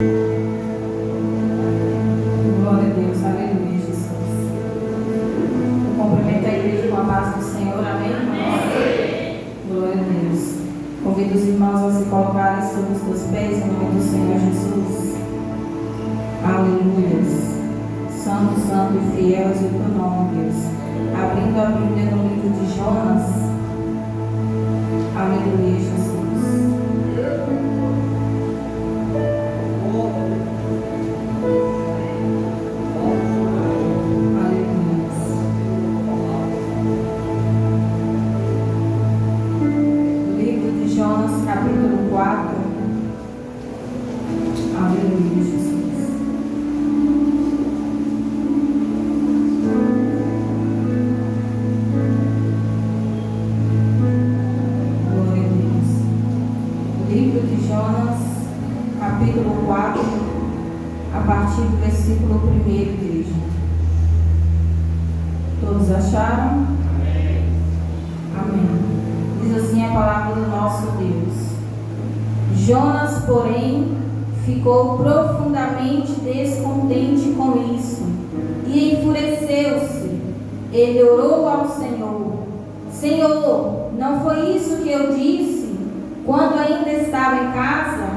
Glória a Deus, aleluia, Jesus. Eu cumprimento a igreja com a paz do Senhor, amém, irmãos? Glória a Deus. Convido os irmãos a se colocarem sobre os teus pés, em nome do Senhor Jesus. Aleluia. Santo, santo e fiel é o teu nome, Deus. Abrindo a Bíblia no livro de Jonas. Aleluia, Jesus. Capítulo 4. Aleluia, Jesus. Glória a Deus. Livro de Jonas, capítulo 4, a partir do versículo 1, igreja. Todos acharam? Amém. Diz assim a palavra do nosso Deus. Jonas, porém, ficou profundamente descontente com isso e enfureceu-se. Ele orou ao Senhor: Senhor, não foi isso que eu disse quando ainda estava em casa?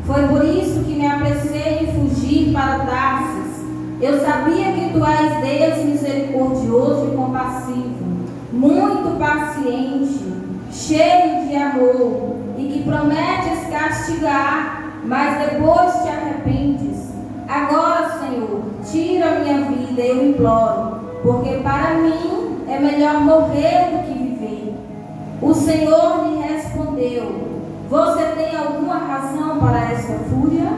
Foi por isso que me apressei em fugir para Tarsis. Eu sabia que tu és Deus misericordioso e compassivo, muito paciente, cheio de amor, e que prometes castigar, mas depois te arrependes. Agora, Senhor, tira a minha vida, eu imploro, porque para mim é melhor morrer do que viver. O Senhor lhe respondeu: você tem alguma razão para esta fúria?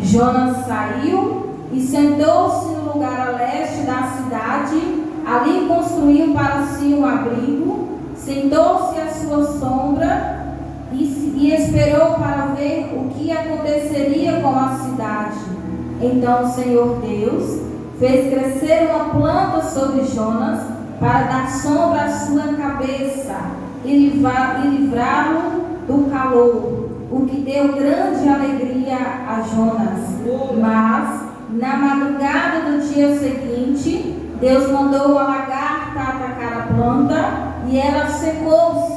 Jonas saiu e sentou-se no lugar a leste da cidade. Ali construiu para si um abrigo, sentou-se à sua sombra e esperou para ver o que aconteceria com a cidade. Então o Senhor Deus fez crescer uma planta sobre Jonas para dar sombra à sua cabeça e livrá-lo do calor, o que deu grande alegria a Jonas. Mas na madrugada do dia seguinte, Deus mandou a lagarta atacar a planta e ela secou-se.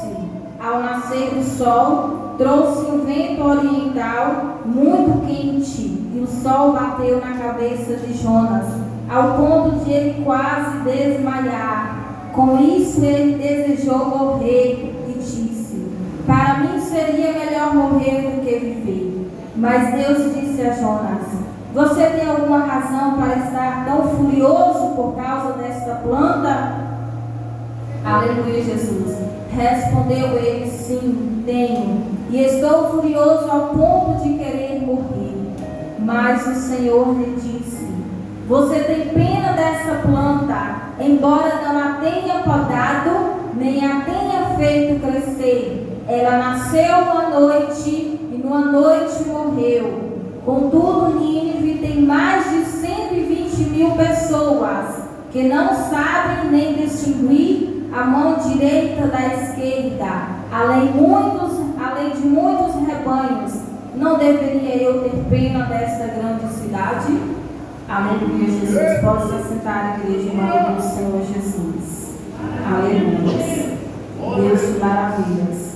Ao nascer do sol, trouxe um vento oriental muito quente e o sol bateu na cabeça de Jonas, ao ponto de ele quase desmaiar. Com isso ele desejou morrer e disse: para mim seria melhor morrer do que viver. Mas Deus disse a Jonas: você tem alguma razão para estar tão furioso por causa desta planta? Aleluia, Jesus. Respondeu ele: sim, tenho, e estou furioso ao ponto de querer morrer. Mas o Senhor lhe disse: você tem pena dessa planta, embora não a tenha podado, nem a tenha feito crescer. Ela nasceu uma noite e numa noite morreu. Contudo, Nínive tem mais de 120.000 pessoas que não sabem nem distinguir a mão direita da esquerda, além de muitos rebanhos. Não deveria eu ter pena desta grande cidade? Aleluia, Jesus. Pode se assentar, igreja, em nome do Senhor Jesus. Aleluia. Deus de maravilhas.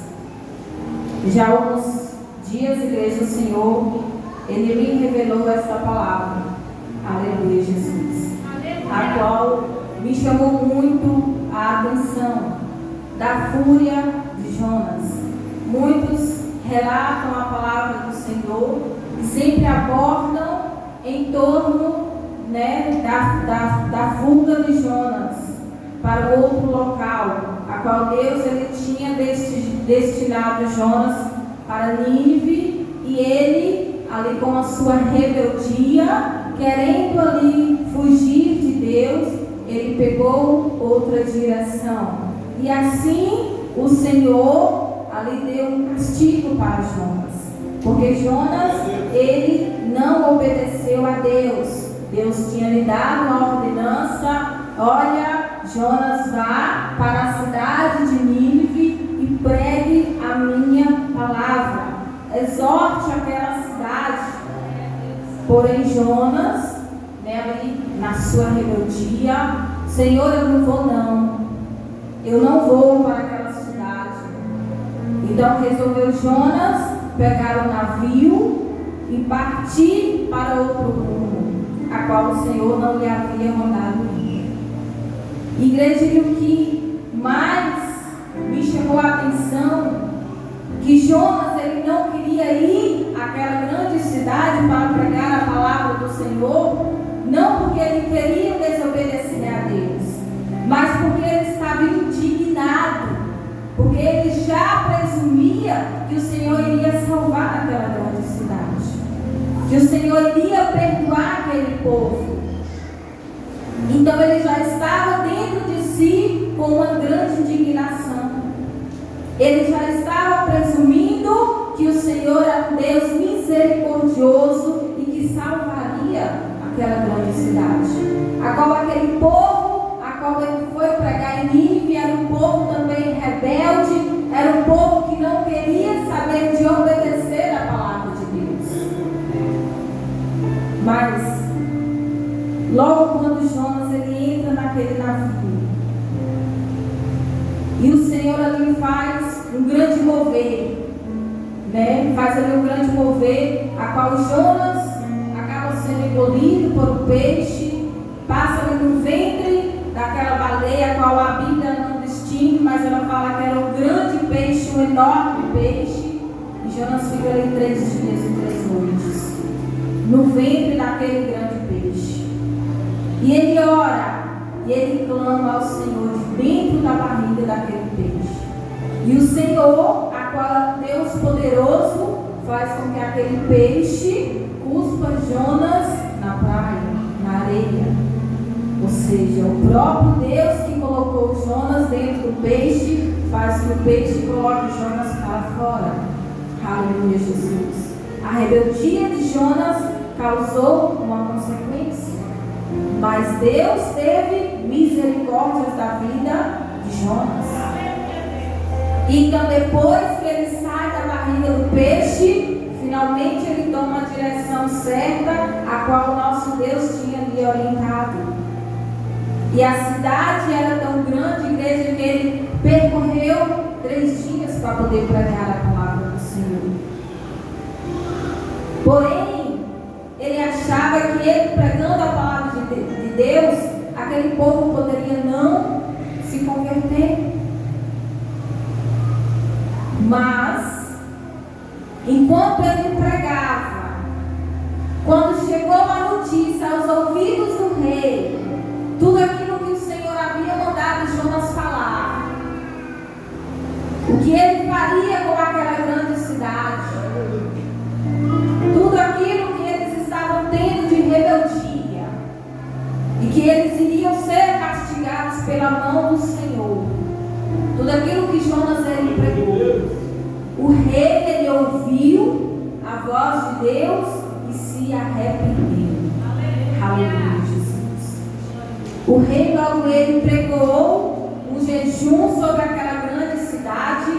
Já há alguns dias, igreja, o Senhor, Ele me revelou esta palavra. Aleluia, Jesus. A qual me chamou muito a atenção da fúria de Jonas. Muitos relatam a palavra do Senhor e sempre abordam em torno, da fuga de Jonas para outro local, a qual Deus ele tinha destinado Jonas para Nínive, e ele, ali com a sua rebeldia, querendo ali fugir de Deus, ele pegou outra direção. E assim o Senhor ali deu um castigo para Jonas, porque Jonas, ele não obedeceu a Deus. Deus tinha lhe dado uma ordenança: olha, Jonas, vá para a cidade de Nínive e pregue a minha palavra. Exorte aquela cidade Porém Jonas, ali na sua rebeldia, Senhor, eu não vou não. Eu não vou para aquela cidade. Então resolveu Jonas pegar o navio e partir para outro rumo, a qual o Senhor não lhe havia mandado ir. Igreja, o que mais me chamou a atenção, que Jonas ele não queria ir àquela grande cidade para pregar a palavra do Senhor, não porque ele queria desobedecer a Deus, mas porque ele estava indignado, porque ele já presumia que o Senhor iria salvar aquela grande cidade, que o Senhor iria perdoar aquele povo. Então ele já estava dentro de si com uma grande indignação. Ele já estava presumindo que o Senhor é um Deus misericordioso e que salvaria aquela grande cidade. Agora aquele povo a qual ele foi pregar em Nínive era um povo também rebelde, era um povo que não queria saber de obedecer a palavra de Deus. Mas logo quando Jonas ele entra naquele navio, e o Senhor ali faz um grande mover, faz ali um grande mover, a qual Jonas acaba sendo engolido por um peixe, passa ali no ventre daquela baleia, a qual a Bíblia não distingue, mas ela fala que era um grande peixe, um enorme peixe, e Jonas fica ali 3 dias e 3 noites, no ventre daquele grande peixe. E ele ora, e ele clama ao Senhor de dentro da barriga daquele peixe. E o Senhor, a qual é Deus poderoso, faz com que aquele peixe cuspa Jonas na praia, na areia. Ou seja, o próprio Deus que colocou Jonas dentro do peixe, faz que o peixe coloque Jonas para fora. Aleluia, Jesus. A rebeldia de Jonas causou uma consequência, mas Deus teve misericórdia da vida de Jonas. Então depois que ele sai da barriga do peixe, finalmente ele toma a direção certa, a qual o nosso Deus tinha lhe orientado. E a cidade era tão grande, igreja, que ele percorreu 3 dias para poder pregar a palavra do Senhor. Porém, ele achava que ele pregando a palavra de Deus, aquele povo poderia não se converter. Mas, enquanto ele pregava, quando chegou a notícia aos ouvidos do rei, tudo aquilo que o Senhor havia mandado Jonas falar, o que ele faria com aquela grande cidade, tudo aquilo que eles estavam tendo de rebeldia, e que eles iriam ser castigados pela mão do Senhor, tudo aquilo que Jonas ele pregou, o rei ele ouviu a voz de Deus e se arrependeu. Aleluia, Jesus. O rei logo ele pregou um jejum sobre aquela grande cidade,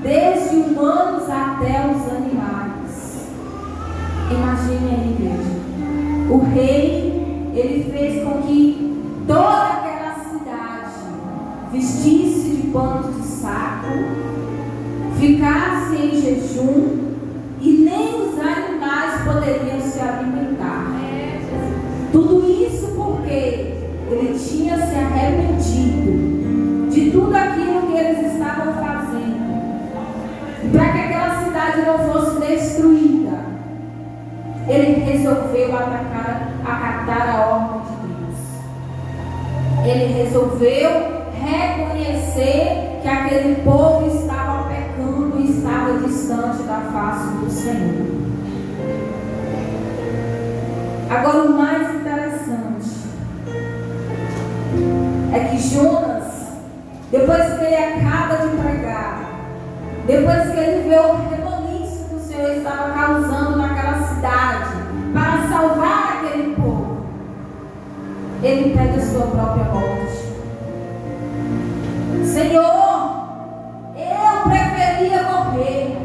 desde humanos até os animais. Imagine aí, igreja. O rei ele fez com que toda aquela cidade vestisse de panos de saco, ficasse em jejum, e nem os animais poderiam se alimentar. Tudo isso porque ele tinha se arrependido de tudo aquilo que eles estavam fazendo, para que aquela cidade não fosse destruída. Ele resolveu acatar a ordem de Deus. Ele resolveu reconhecer que aquele povo estava pecando e estava distante da face do Senhor. Agora, o mais interessante é que Jonas, depois que ele acaba de pregar, depois que ele vê o reboliço que o Senhor estava causando naquela cidade para salvar aquele povo, ele pede a sua própria morte. Senhor, eu preferia morrer,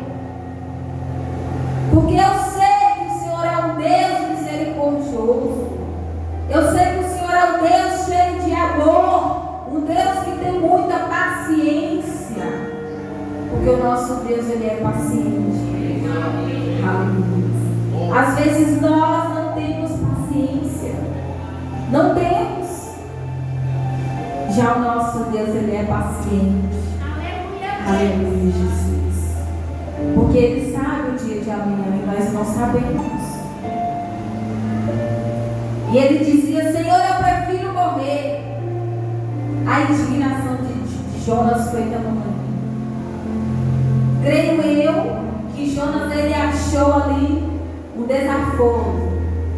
porque eu sei que o Senhor é um Deus misericordioso. grandioso. Eu sei que o Senhor é um Deus cheio de amor, um Deus que tem muita paciência, porque o nosso Deus, Ele é paciente. Aleluia. Às vezes nós não temos paciência, não temos. Já o nosso Deus, Ele é paciente. Aleluia, Jesus. Porque Ele sabe o dia de amanhã e nós não sabemos. E Ele dizia: Senhor, eu prefiro morrer. A indignação de Jonas foi tamanha. Creio eu que Jonas, ele achou ali um desaforo.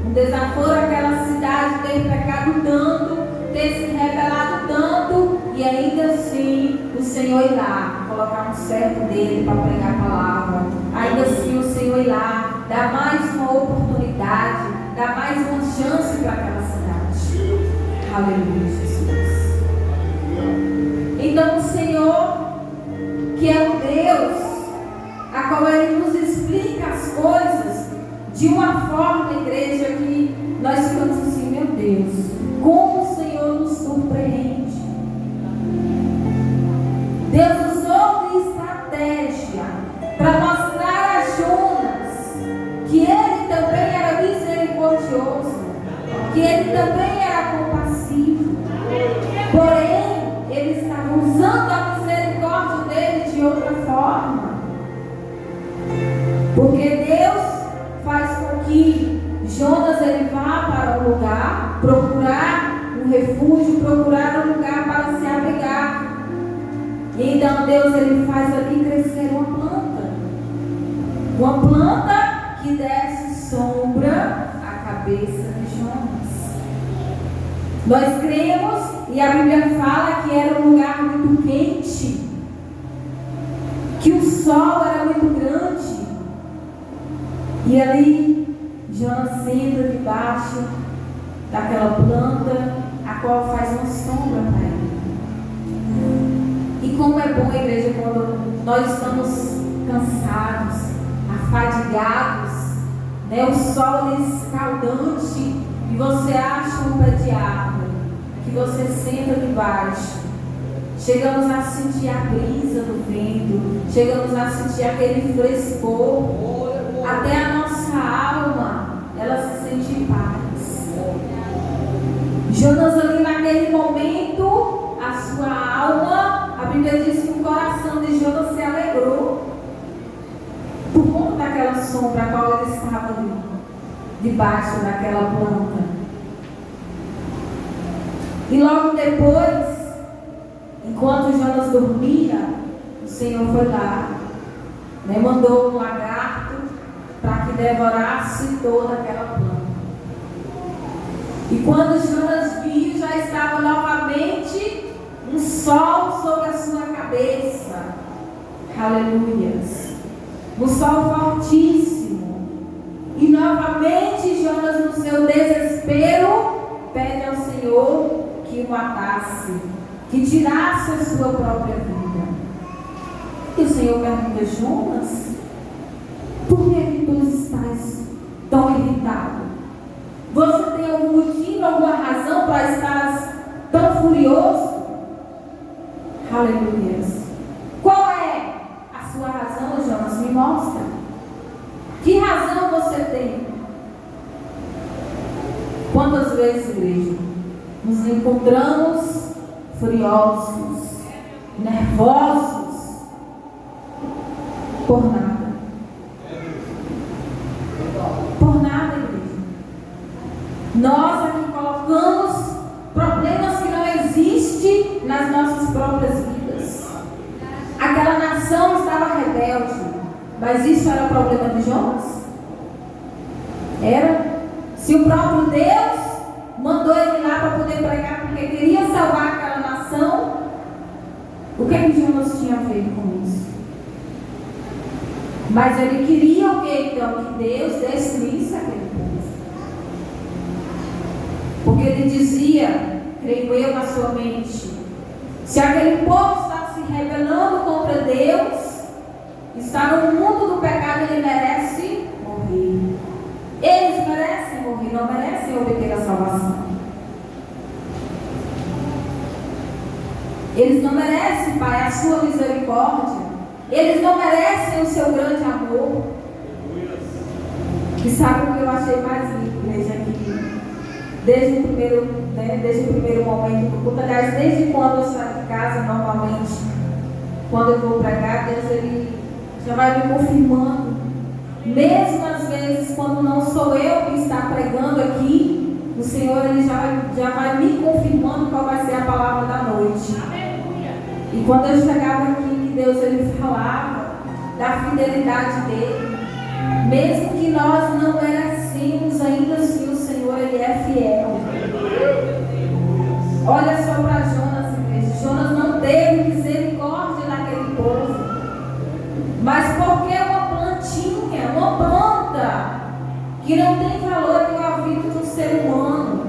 Um desaforo àquela cidade ter pecado tanto, ter se rebelado tanto, e ainda assim o Senhor ir lá, colocar um servo dele para pregar a palavra. Ainda assim o Senhor ir lá, dar mais uma oportunidade, dar mais uma chance para aquela cidade. Aleluia, Jesus. Então o Senhor, que é o Deus a qual Ele nos explica as coisas de uma forma, igreja, que nós ficamos assim: meu Deus, como o Senhor nos surpreende. Deus usou de estratégia para mostrar a Jonas que Ele também era misericordioso, que Ele também era compassivo. Porém, Ele estava usando a misericórdia dele de outra forma. Porque Deus faz com que Jonas ele vá para um lugar, procurar um refúgio, procurar um lugar para se abrigar. E então Deus ele faz ali crescer uma planta que desse sombra à cabeça de Jonas. Nós cremos, e a Bíblia fala que era um lugar muito quente, que o sol era muito grande. E ali Jonas senta debaixo daquela planta, a qual faz uma sombra para ele. E como é bom, igreja, quando nós estamos cansados, afadigados, né? O sol escaldante, e você acha um pé de árvore que você senta debaixo. Chegamos a sentir a brisa do vento, chegamos a sentir aquele frescor. Até a nossa alma, ela se sente em paz. Jonas ali naquele momento, a sua alma, a Bíblia diz que o coração de Jonas se alegrou por conta daquela sombra a qual ele estava ali, debaixo daquela planta. E logo depois, enquanto Jonas dormia, o Senhor foi lá, né, mandou um lagarto para que devorasse toda aquela planta. E quando Jonas viu, já estava novamente um sol sobre a sua cabeça. Aleluias. Um sol fortíssimo. E novamente Jonas, no seu desespero, pede ao Senhor que o matasse, que tirasse a sua própria vida. E o Senhor pergunta: Jonas, por que tu estás tão irritado? Você tem algum motivo, alguma razão para estar tão furioso? Aleluia. Qual é a sua razão, Jonas? Me mostra. Que razão você tem? Quantas vezes, igreja, nos encontramos furiosos, nervosos, por nada? Por nada, igreja. Nós aqui colocamos problemas que não existem nas nossas próprias vidas. Aquela nação estava rebelde, mas isso era problema de Jonas? Era. Se o próprio Deus mandou ele lá para poder pregar porque queria salvar aquela nação, o que Jonas tinha a ver com isso? Mas ele queria o que então? Que Deus destruísse aquele povo. Porque ele dizia, creio eu, na sua mente: se aquele povo está se rebelando contra Deus, está no mundo do pecado, ele merece morrer. Eles merecem morrer. e não merecem obter a salvação. Eles não merecem, Pai, a sua misericórdia. Eles não merecem o seu grande amor. E sabe o que eu achei mais lindo, igreja, aqui? Desde o primeiro momento do culto, aliás, desde quando eu saio de casa, normalmente, quando eu vou pregar, Deus ele já vai me confirmando. Mesmo às vezes, quando não sou eu que está pregando aqui, o Senhor ele já vai me confirmando qual vai ser a palavra da noite. E quando eu chegava aqui, que Deus ele falava da fidelidade dele, mesmo que nós não merecemos, ainda assim o Senhor ele é fiel. Olha só para Jonas, igreja. Jonas não teve misericórdia naquele povo, mas porque uma plantinha, uma planta que não tem valor igual a vida de um ser humano,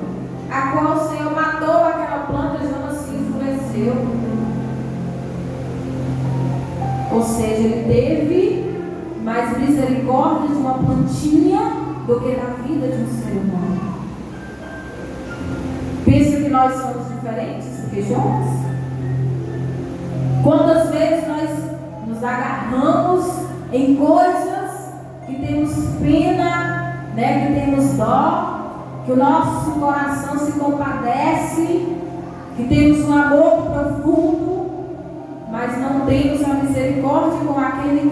a qual o Senhor matou aquela planta, Jonas se enfureceu. Ou seja, ele teve mais misericórdia de uma plantinha do que da vida de um ser humano. Pensa que nós somos diferentes do que Jonas? Quantas vezes nós nos agarramos em coisas que temos pena, que temos dó, que o nosso coração se compadece, que temos um amor profundo, mas não temos a misericórdia com aquele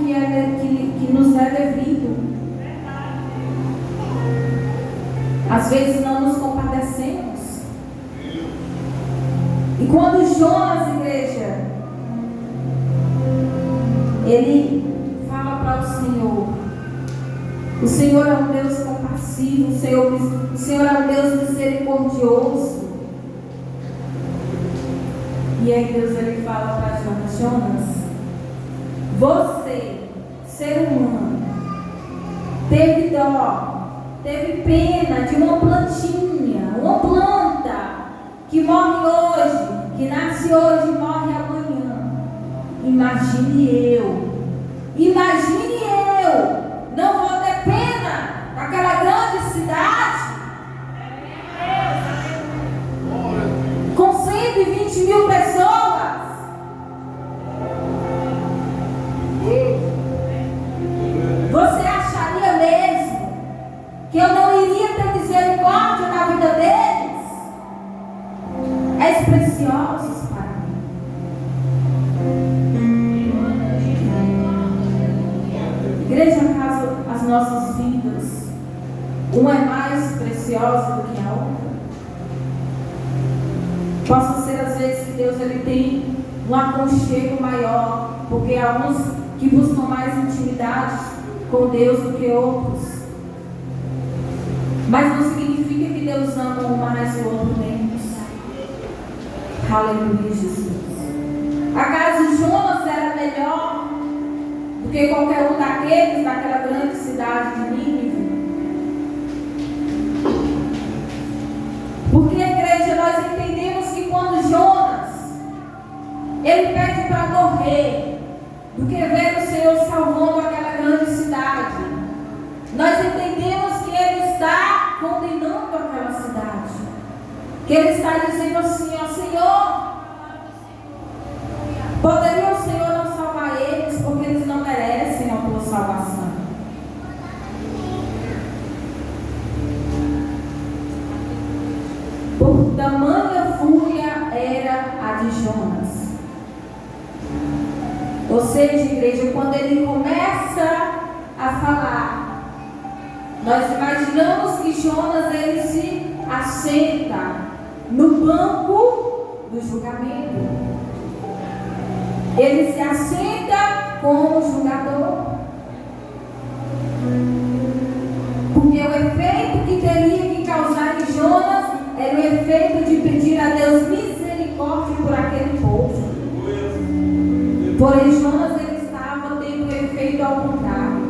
que nos é devido. Às vezes não nos compadecemos. E quando Jonas, igreja, ele fala para o Senhor é um Deus compassivo, o Senhor é um Deus misericordioso. E aí Deus ele fala para Jonas: Jonas, você, ser humano, teve dó, teve pena de uma plantinha, uma planta que morre hoje, que nasce hoje e morre amanhã. Imagine eu, não vou ter pena daquela grande cidade com 120 mil pessoas. Você acharia mesmo que eu não iria ter misericórdia na vida deles? És preciosos para mim. Igreja, acaso as nossas vidas, uma é mais preciosa do que a outra? Possa ser às vezes que Deus ele tem um aconchego maior, porque há uns que buscam mais intimidade com Deus do que outros. Mas não significa que Deus ama um mais e o outro menos. Aleluia, Jesus. Acaso Jonas era melhor do que qualquer um daqueles daquela grande cidade de Nínive? Porque, igreja, nós entendemos que quando Jonas ele pede para morrer, do que ver o Senhor salvando aquela grande cidade, nós entendemos que ele está condenando aquela cidade, que ele está dizendo assim: ó Senhor, poderia o Senhor não salvar eles, porque eles não merecem a tua salvação. Por tamanha fúria era a de Jonas. Ou seja, igreja, quando ele começa a falar, nós imaginamos que Jonas ele se assenta no banco do julgamento. Ele se assenta como julgador. Porque o efeito que teria que causar em Jonas era o efeito de pedir a Deus misericórdia por aquele povo. Porém, Jonas ele estava tendo o efeito ao contrário.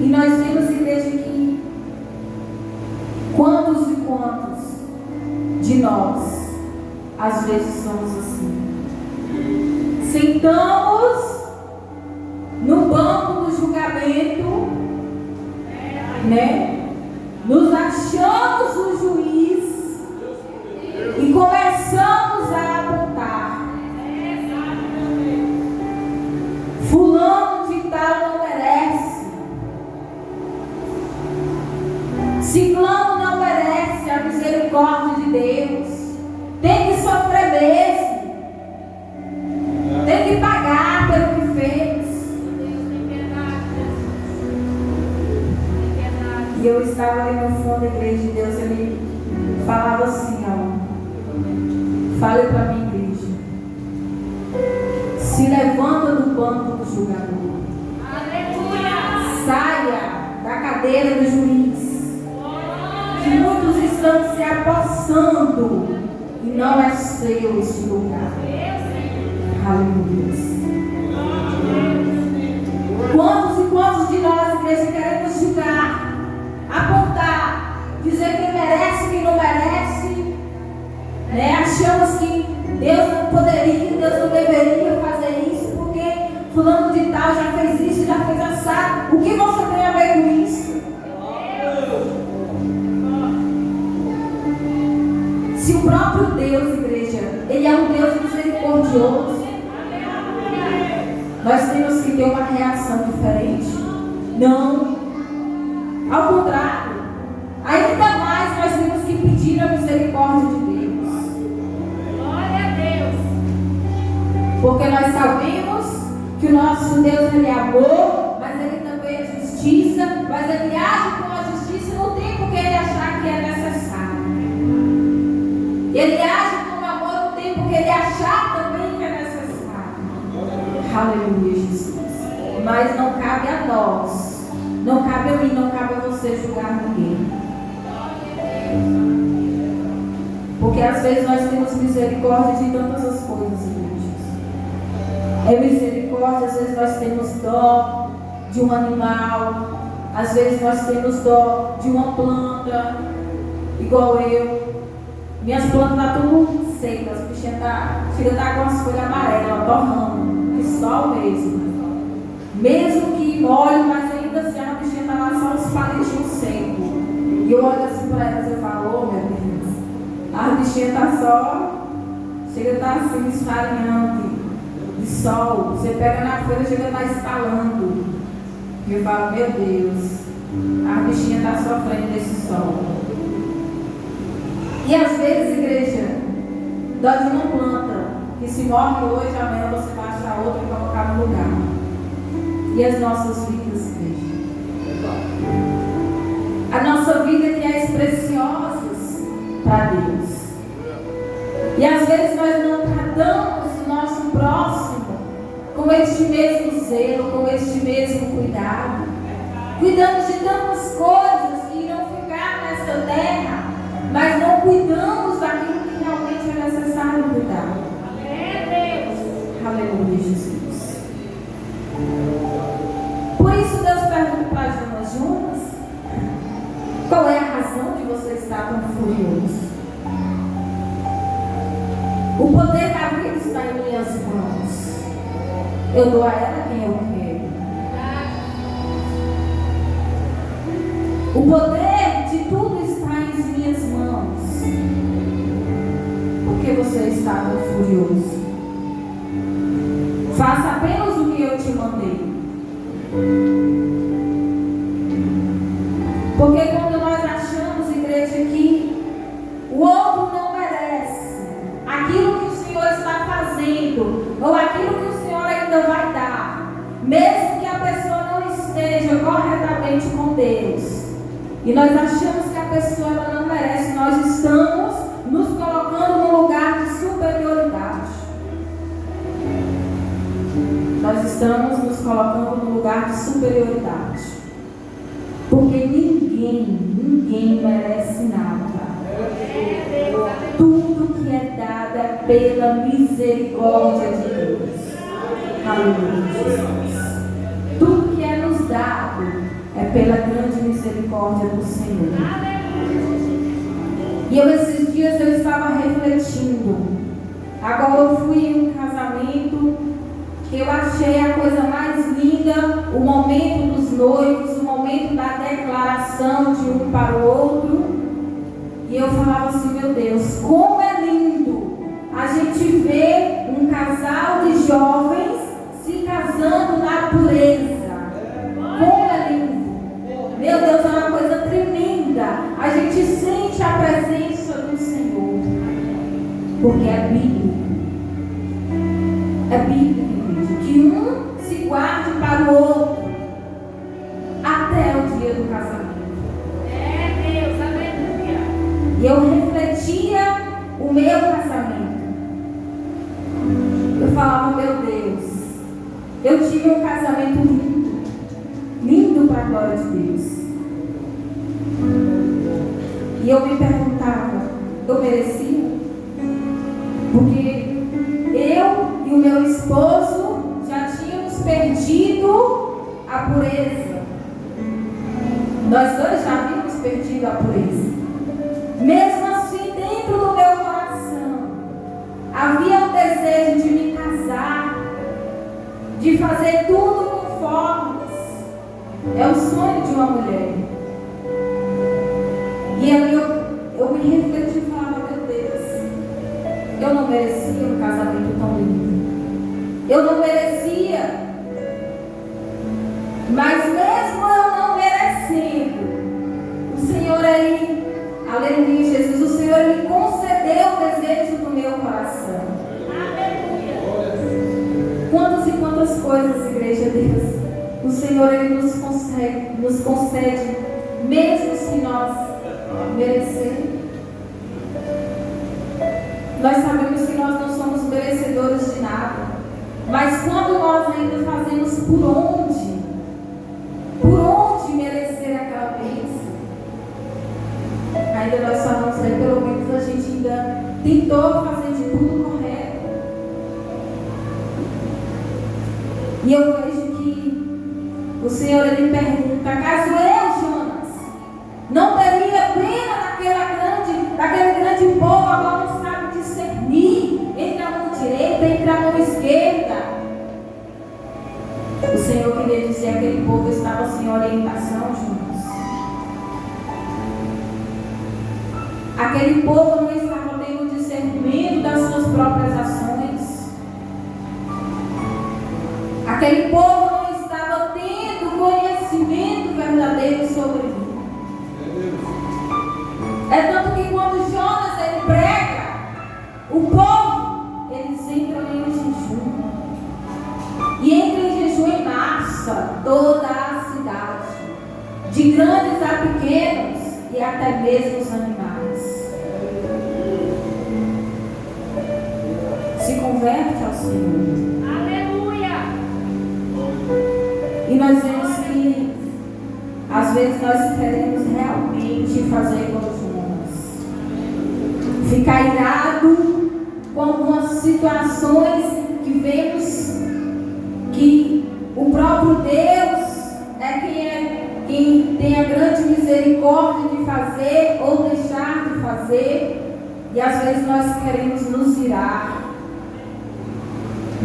E nós vemos, igreja, que quantos e quantos de nós às vezes somos assim. Sentamos no banco do julgamento né? Nos achamos o juiz e começamos a apontar. Fulano de tal não merece. Ciclano não merece a misericórdia de Deus. Tem que sofrer mesmo. Tem que pagar pelo que fez. E eu estava ali no fundo da igreja de Deus, ele falava assim, ó. Fale para mim, igreja. Se levanta do banco do julgador. Aleluia! Saia da cadeira do juiz. Que muitos estão se apossando e não é seu este lugar. Aleluia. Quantos e quantos de nós, igreja, queremos julgar, apontar, dizer quem merece, quem não merece, né? Achamos que Deus não poderia, Deus não deveria fazer isso, porque fulano de tal já fez isso, já fez assado. O que você tem a ver com isso? Se o próprio Deus, igreja, Ele é um Deus misericordioso, nós temos que ter uma reação diferente? Não. Ao contrário, ainda mais nós temos que pedir a misericórdia de Deus. Glória a Deus. Porque nós sabemos que o nosso Deus, Ele é amor, mas Ele também é justiça, mas Ele age com a justiça no tempo que Ele achar que é necessário. Ele age com amor no tempo que Ele achar também que é necessário. Aleluia, Jesus. Mas não cabe a nós, não cabe a mim, não cabe a você julgar ninguém. Porque às vezes nós temos misericórdia de tantas as coisas, igrejas. É misericórdia, às vezes nós temos dó de um animal, às vezes nós temos dó de uma planta, igual eu. Minhas plantas estão tudo secas, as bichinhas chega a estar com as folhas amarelas, torrando. Sol mesmo. Mesmo que molhe, mas ainda assim a bichinha está lá só uns palitinhos secos. E eu olho assim para elas e falo, oh meu Deus, a bichinha está só, chega a estar assim esfarinhando de sol. Você pega na folha, chega a estar estalando. E eu falo, meu Deus, a bichinha está sofrendo desse sol. E às vezes, igreja, dó de uma planta que se morre hoje, amanhã você vai achar outra e colocar no lugar. E as nossas vidas, igreja? A nossa vida que é preciosas para Deus. E às vezes nós não tratamos o nosso próximo com este mesmo zelo, com este mesmo cuidado. Cuidamos de tantas coisas que irão ficar nesta terra, mas não cuidamos daquilo que realmente é necessário cuidar. Aleluia, Jesus. Por isso Deus pergunta para Jonas, qual é a razão de você estar tão furioso? O poder da vida está em minhas mãos. Eu dou a ela quem eu quero. O poder de tudo está em minhas mãos. Por que você está tão furioso? Faça apenas o que eu te mandei. Porque quando nós achamos, igreja, que o outro não merece aquilo que o Senhor está fazendo, ou aquilo que o Senhor ainda vai dar, mesmo que a pessoa não esteja corretamente com Deus, e nós achamos que a pessoa ela não merece, nós estamos nos colocando num lugar de superioridade. Nós estamos nos colocando num lugar de superioridade. Porque ninguém merece nada. Tudo que é dado é pela misericórdia de Deus. Aleluia. Tudo que é nos dado é pela grande misericórdia do Senhor. E esses dias eu estava refletindo. Agora eu fui em um casamento que eu achei a coisa mais linda, o momento dos noivos, o momento da declaração. coração de um para o outro. E eu falava assim, meu Deus, como é lindo a gente ver um casal de jovens se casando na pureza. Como é lindo. Meu Deus, é uma coisa tremenda. A gente sente a presença do Senhor. Porque é bíblico. É bíblico, igreja, que um se guarde para o outro até o dia do casamento. Deus, aleluia. E eu refletia o meu casamento. Eu falava, meu Deus, eu tive um casamento lindo. Lindo para a glória de Deus. E eu me perguntava, eu merecia? Porque eu e o meu esposo já tínhamos perdido a pureza. Nós dois já havíamos perdido a pureza. Mesmo assim, dentro do meu coração, havia um desejo de me casar, de fazer tudo com formas. É o sonho de uma mulher. E aí eu me refleti e falava, meu Deus, eu não merecia um casamento tão lindo. Eu não merecia. Mas mesmo eu não merecendo, o Senhor, Ele, aleluia, Jesus, o Senhor, Ele concedeu o desejo do meu coração. Aleluia. Quantas e quantas coisas, igreja de Deus, o Senhor, Ele nos concede, mesmo se nós merecemos. Nós sabemos que nós não somos merecedores de nada. Mas quando nós ainda fazemos por onde merecer aquela bênção, ainda nós falamos, pelo menos a gente ainda tentou fazer de tudo correto. E eu vejo que o Senhor, Ele pergunta, acaso eu, Jonas, não teria pena daquele grande povo, agora não sabe discernir entre a mão direita e entre a mão esquerda? O Senhor queria dizer que aquele povo estava sem orientação, Jonas. Aquele povo não estava tendo discernimento das suas próprias ações. Aquele povo não estava tendo conhecimento verdadeiro sobre mim. É tanto que quando Jonas ele prega, o povo, eles entram em jejum. E entram em jejum em massa, toda a cidade, de grandes a pequenos e até mesmo os animais. Se converte ao Senhor. Aleluia. E nós vemos que às vezes nós queremos realmente fazer como Jonas, ficar irado com algumas situações que vemos que o próprio Deus é quem tem a grande misericórdia de fazer ou deixar de fazer, e às vezes nós queremos nos irar.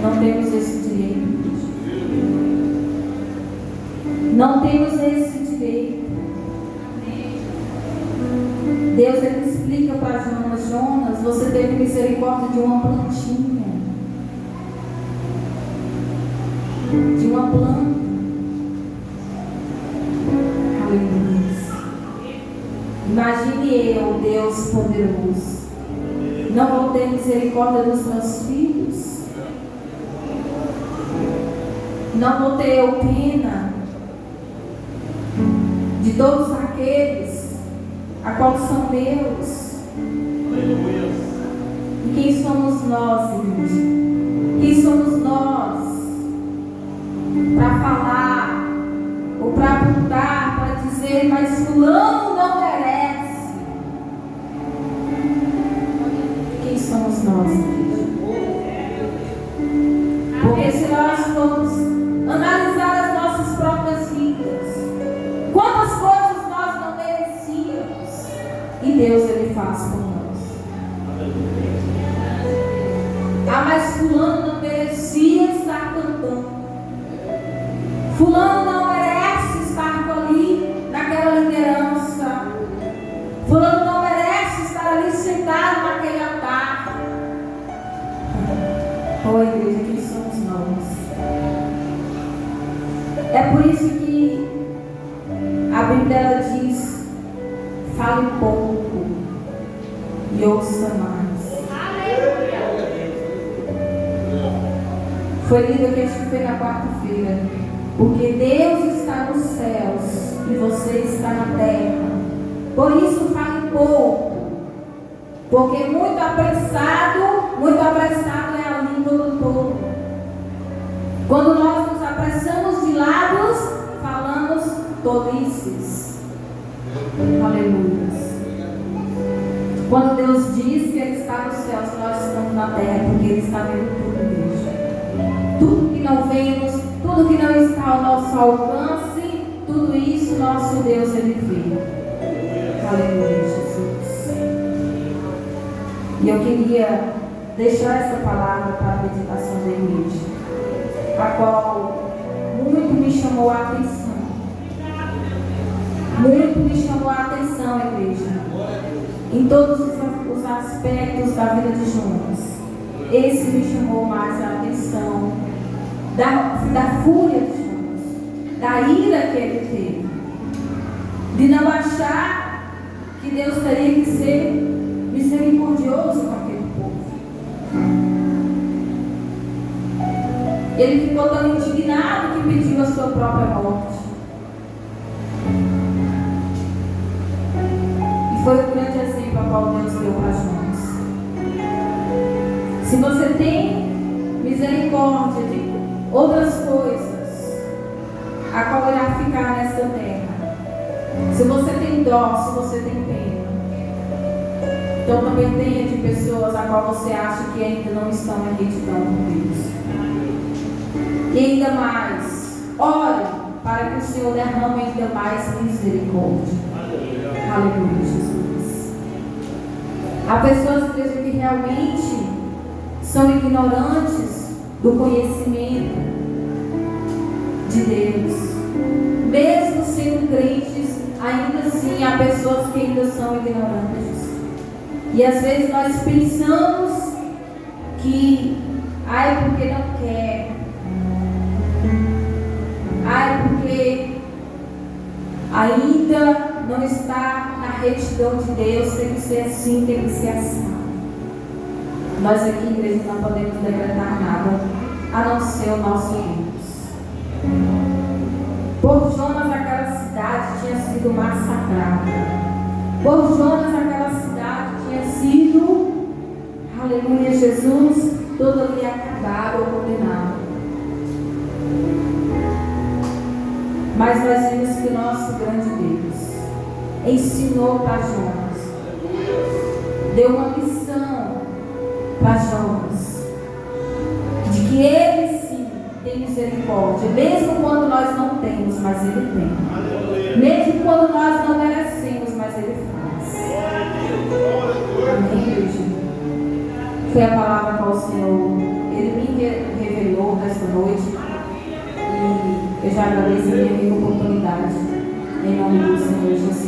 Não temos esse direito. Não temos esse direito. Deus, Ele explica para Jonas, Jonas, você teve misericórdia de uma plantinha. De uma planta. Aleluia. Imagine eu, Deus poderoso, não vou ter misericórdia dos meus filhos? Não vou ter eu pena de todos aqueles a qual são meus? Aleluia. E quem somos nós, igreja? Quem somos nós para falar ou para apontar, para dizer, mas fulano não merece? Quem somos nós, igreja? Porque se nós formos analisar as nossas próprias vidas, quantas coisas nós não merecíamos, e Deus Ele faz por nós. Ah, mas fulano não merecia estar cantando. Fulano não merece estar ali naquela liderança. É por isso que a Bíblia ela diz: fale pouco e ouça mais. Aleluia. Foi lido aqui, acho que foi na quarta-feira. Porque Deus está nos céus e você está na terra. Por isso fale pouco. Porque muito apressado é a língua do tolo. Quando nós nos apressamos de lábios, falamos tolices. Aleluia. Quando Deus diz que Ele está nos céus, nós estamos na terra, porque Ele está vendo tudo, igreja. Tudo que não vemos, tudo que não está ao nosso alcance, tudo isso nosso Deus Ele vê. Aleluia, Jesus. E eu queria deixar essa palavra para a meditação da igreja, a qual muito me chamou a atenção. Muito me chamou a atenção, igreja. Em todos os aspectos da vida de Jonas. Esse me chamou mais a atenção. Da fúria de Jonas. Da ira que ele teve. De não achar que Deus teria que ser misericordioso com aquele povo. Ele ficou tão indignado que pediu a sua própria morte. E foi o grande exemplo a qual Deus deu para Jonas. Se você tem misericórdia de outras coisas, a qual irá ficar nesta terra. Se você tem dó, se você tem pena, então também tenha de pessoas a qual você acha que ainda não estão em retidão com Deus. E ainda mais, ore para que o Senhor derrame ainda mais misericórdia. Aleluia, Jesus. Há pessoas, igreja, que realmente são ignorantes do conhecimento de Deus. Mesmo sendo crentes, ainda assim há pessoas que ainda são ignorantes. E às vezes nós pensamos que, porque não quer. Porque ainda não está na retidão de Deus, tem que ser assim, tem que ser assim. Nós aqui, igreja, não podemos decretar nada, a não ser o nosso Deus. Por Jonas, aquela cidade tinha sido massacrada. Por Jonas, aquela cidade tinha sido, aleluia, Jesus, toda ali acabada ou condenada. Mas nós vimos que o nosso grande Deus ensinou para Jonas, deu uma lição para Jonas, de que Ele sim tem misericórdia, mesmo quando nós não temos, mas Ele tem. Mesmo quando nós não merecemos, mas Ele faz. Amém, igreja? Foi a palavra com o Senhor, Ele me revelou nesta noite. E eu já agradeço a minha oportunidade. Em nome do Senhor Jesus.